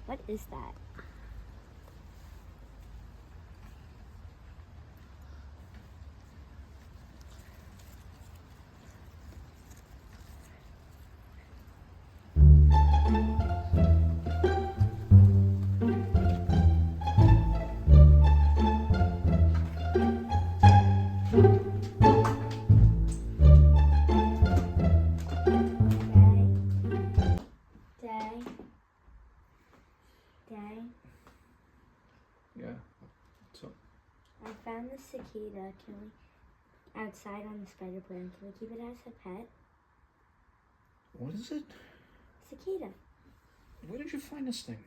What is that? Dad? Yeah. So. I found the cicada. Outside on the spider plant. Can we keep it as a pet? What is it? Cicada. Where did you find this thing?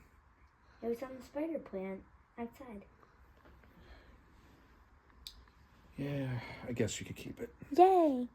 It was on the spider plant outside. Yeah, I guess you could keep it. Yay!